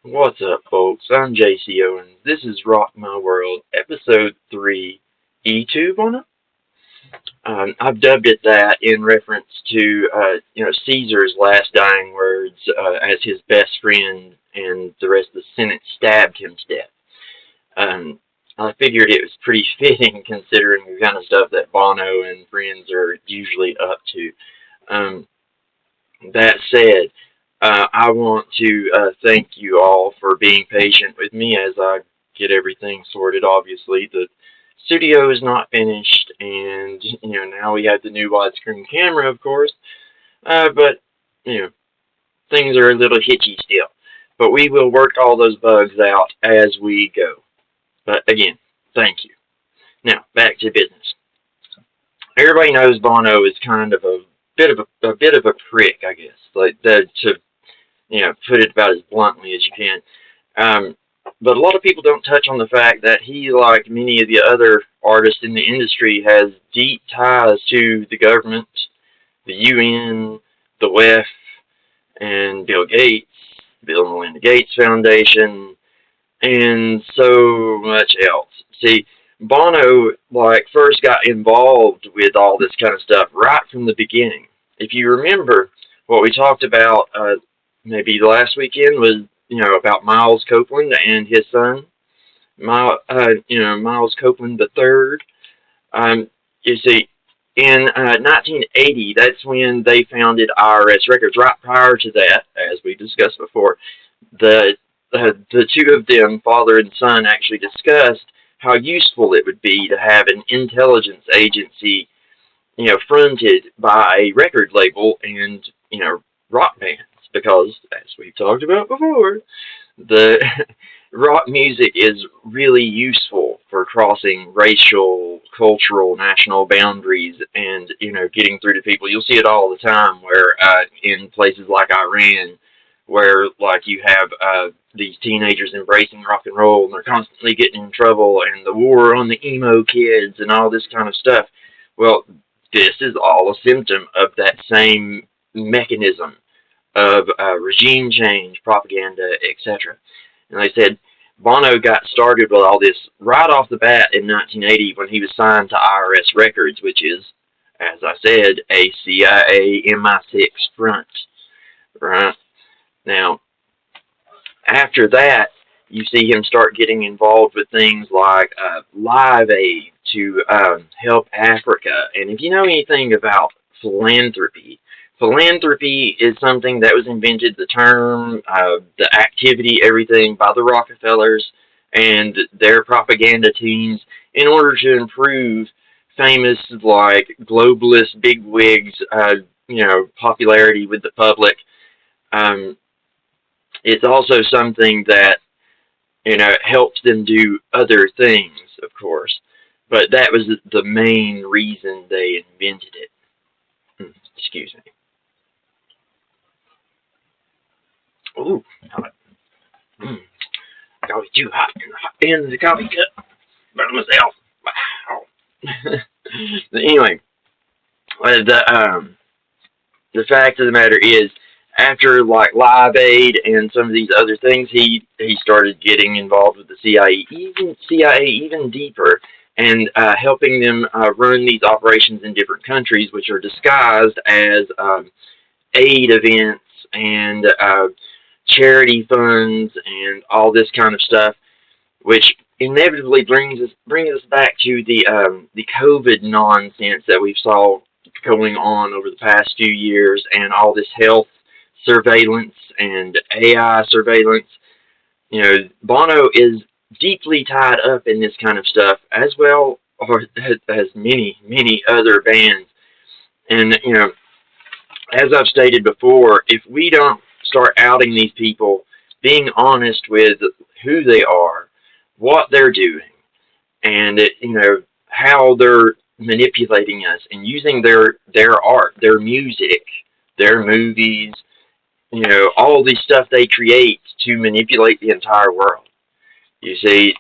What's up, folks? I'm JCO, and this is Rock My World, Episode 3, E2, Bono? I've dubbed it that in reference to, Caesar's last dying words as his best friend and the rest of the Senate stabbed him to death. I figured it was pretty fitting considering the kind of stuff that Bono and friends are usually up to. Um, that said, I want to thank you all for being patient with me as I get everything sorted. Obviously, the studio is not finished, and now we have the new widescreen camera, of course. But things are a little hitchy still. But we will work all those bugs out as we go. But again, thank you. Now back to business. Everybody knows Bono is kind of a prick, I guess. Like that to put it about as bluntly as you can. But a lot of people don't touch on the fact that he, like many of the other artists in the industry, has deep ties to the government, the UN, the WEF, and Bill Gates, Bill and Melinda Gates Foundation, and so much else. See, Bono, first got involved with all this kind of stuff right from the beginning. If you remember, what we talked about maybe last weekend was, about Miles Copeland and his son, Miles Copeland III. You see, in 1980, that's when they founded IRS Records. Right prior to that, as we discussed before, the two of them, father and son, actually discussed how useful it would be to have an intelligence agency, fronted by a record label and, rock bands. Because, as we've talked about before, the rock music is really useful for crossing racial, cultural, national boundaries and, getting through to people. You'll see it all the time where, in places like Iran, where, you have these teenagers embracing rock and roll and they're constantly getting in trouble, and the war on the emo kids and all this kind of stuff. Well, this is all a symptom of that same mechanism of regime change, propaganda, etc. And like I said, Bono got started with all this right off the bat in 1980 when he was signed to IRS Records, which is, as I said, a CIA MI6 front. Right? Now, after that, you see him start getting involved with things like Live Aid to help Africa. And if you know anything about philanthropy, philanthropy is something that was invented, the term, the activity, everything, by the Rockefellers and their propaganda teams in order to improve famous, globalist bigwigs, popularity with the public. It's also something that, helps them do other things, of course. But that was the main reason they invented it. Excuse me. Ooh, coffee too hot in the coffee cup. Burn myself. Wow. Anyway, the fact of the matter is, after Live Aid and some of these other things, he started getting involved with the CIA even deeper, and helping them run these operations in different countries, which are disguised as aid events and charity funds and all this kind of stuff, which inevitably brings us back to the COVID nonsense that we've saw going on over the past few years, and all this health surveillance and AI surveillance. Bono is deeply tied up in this kind of stuff, as well as many other bands. And as I've stated before, if we don't start outing these people, being honest with who they are, what they're doing, and how they're manipulating us and using their art, their music, their movies, all the stuff they create to manipulate the entire world. You see,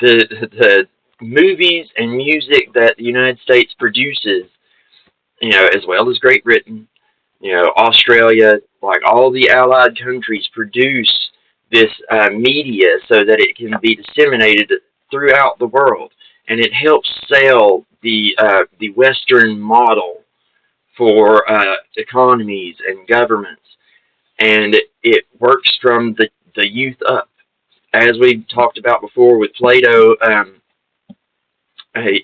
the movies and music that the United States produces, as well as Great Britain, Australia, all the allied countries produce media so that it can be disseminated throughout the world, and it helps sell the Western model for economies and governments, and it works from the youth up. As we talked about before with Plato,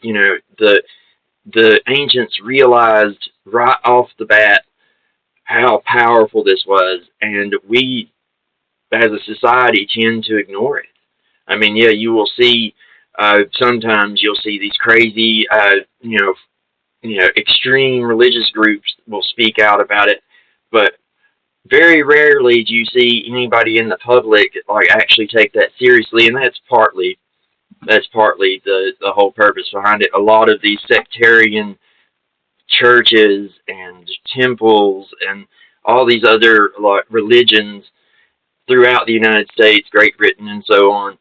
you know, the ancients realized right off the bat how powerful this was, and we, as a society, tend to ignore it. I mean, yeah, you will see, sometimes you'll see these crazy, extreme religious groups will speak out about it, but very rarely do you see anybody in the public like actually take that seriously, and that's partly the whole purpose behind it. A lot of these sectarian churches and temples and all these other like religions throughout the United States, Great Britain, and so on,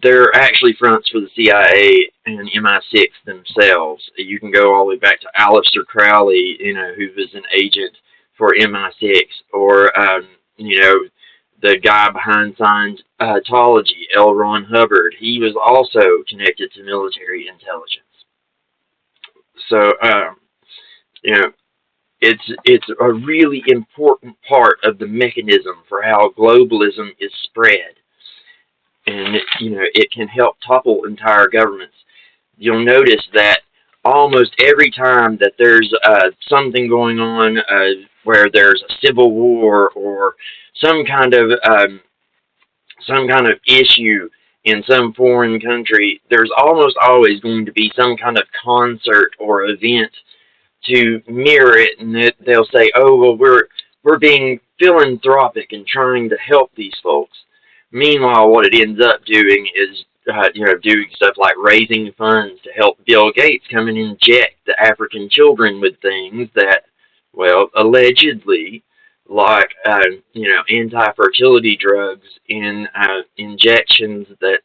they're actually fronts for the CIA and MI6 themselves. You can go all the way back to Aleister Crowley, you know, who was an agent for MI6, or the guy behind Scientology, L. Ron Hubbard. He was also connected to military intelligence. So, it's a really important part of the mechanism for how globalism is spread. And, it can help topple entire governments. You'll notice that almost every time that there's something going on where there's a civil war or some kind of issue in some foreign country, there's almost always going to be some kind of concert or event to mirror it, and they'll say, "Oh, well, we're being philanthropic and trying to help these folks." Meanwhile, what it ends up doing is, doing stuff like raising funds to help Bill Gates come and inject the African children with things that, well, allegedly, like, anti-fertility drugs in injections that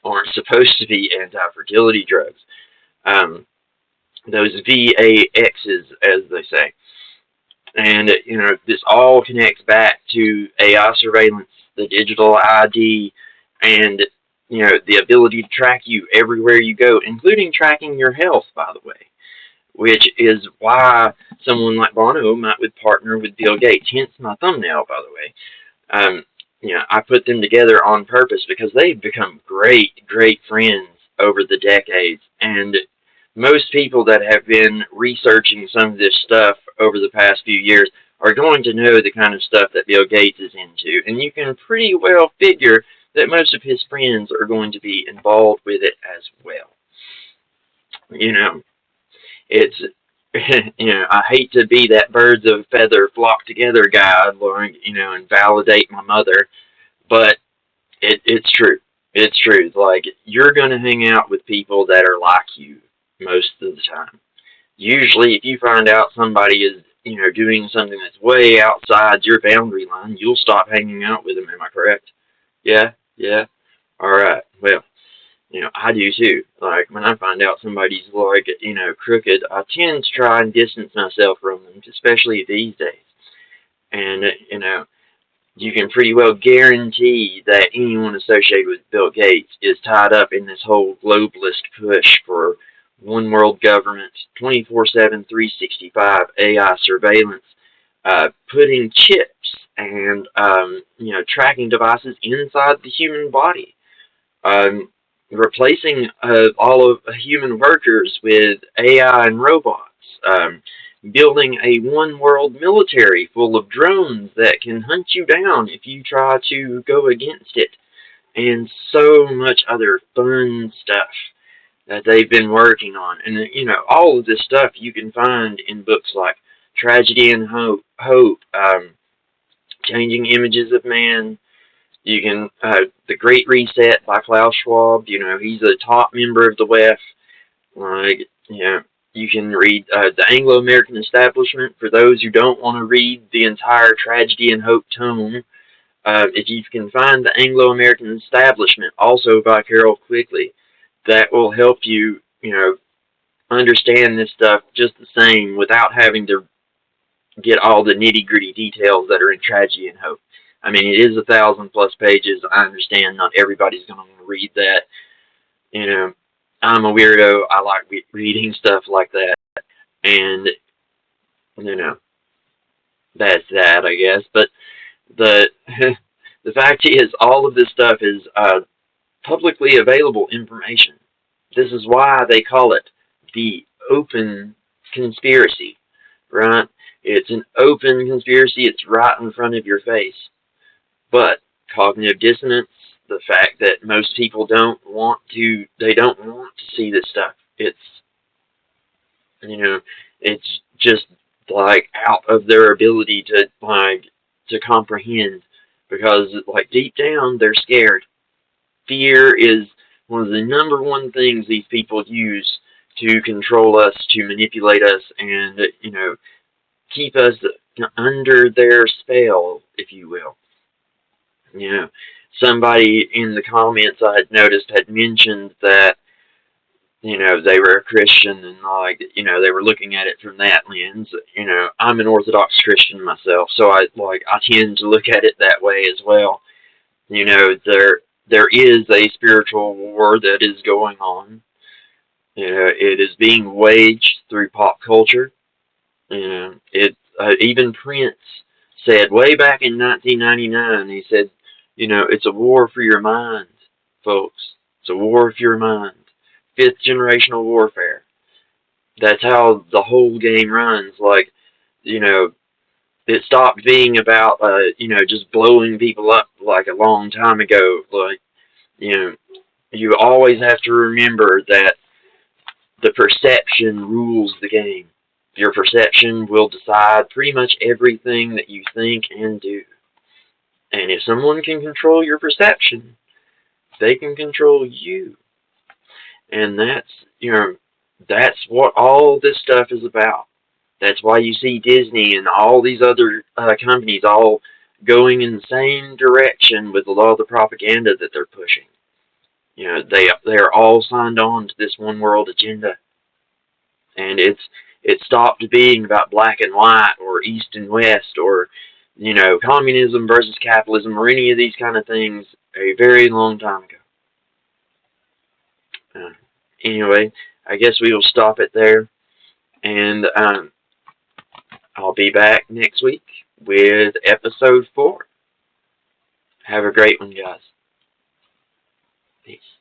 aren't supposed to be anti-fertility drugs. Those VAXs, as they say. And, this all connects back to AI surveillance, the digital ID, and, the ability to track you everywhere you go, including tracking your health, by the way, which is why someone like Bono might would partner with Bill Gates, hence my thumbnail, by the way. I put them together on purpose because they've become great, great friends over the decades, and most people that have been researching some of this stuff over the past few years are going to know the kind of stuff that Bill Gates is into, and you can pretty well figure that most of his friends are going to be involved with it as well. It's, I hate to be that birds of a feather flock together guy, and validate my mother, but it's true. It's true. Like, you're going to hang out with people that are like you most of the time. Usually, if you find out somebody is, doing something that's way outside your boundary line, you'll stop hanging out with them. Am I correct? Yeah? Yeah? Alright. Well, I do too. Like, when I find out somebody's, like, crooked, I tend to try and distance myself from them, especially these days. And, you can pretty well guarantee that anyone associated with Bill Gates is tied up in this whole globalist push for one world government, 24/7, 365 AI surveillance, putting chips and, tracking devices inside the human body, replacing all of human workers with AI and robots, building a one-world military full of drones that can hunt you down if you try to go against it, and so much other fun stuff that they've been working on. And, all of this stuff you can find in books like Tragedy and Hope, Changing Images of Man. You can, The Great Reset by Klaus Schwab. He's a top member of the WEF. Like, you can read The Anglo-American Establishment for those who don't want to read the entire Tragedy and Hope tome. If you can find The Anglo-American Establishment, also by Carol Quigley, that will help you, understand this stuff just the same without having to get all the nitty-gritty details that are in Tragedy and Hope. I mean, it is 1,000+ pages. I understand not everybody's going to read that. You know, I'm a weirdo. I like reading stuff like that. And, you know, that's that, I guess. But the the fact is, all of this stuff is publicly available information. This is why they call it the open conspiracy, right? It's an open conspiracy. It's right in front of your face. But cognitive dissonance, the fact that most people they don't want to see this stuff. It's, you know, it's just like out of their ability to comprehend, because like deep down they're scared. Fear is one of the #1 things these people use to control us, to manipulate us, and, you know, keep us under their spell, if you will. You know, somebody in the comments I had noticed had mentioned that, you know, they were a Christian, and like, you know, they were looking at it from that lens. You know, I'm an Orthodox Christian myself, so I tend to look at it that way as well. You know, there is a spiritual war that is going on. You know, it is being waged through pop culture. You know, even Prince said way back in 1999, he said, you know, it's a war for your mind, folks. It's a war for your mind. 5th generational warfare. That's how the whole game runs. Like, you know, it stopped being about, you know, just blowing people up like a long time ago. Like, you know, you always have to remember that the perception rules the game. Your perception will decide pretty much everything that you think and do. And if someone can control your perception, they can control you. And that's, you know, that's what all this stuff is about. That's why you see Disney and all these other companies all going in the same direction with a lot of the propaganda that they're pushing. You know, they're all signed on to this one world agenda. And it stopped being about black and white or east and west or, you know, communism versus capitalism or any of these kind of things a very long time ago. Anyway, I guess we will stop it there, and I'll be back next week with episode 4. Have a great one, guys. Peace.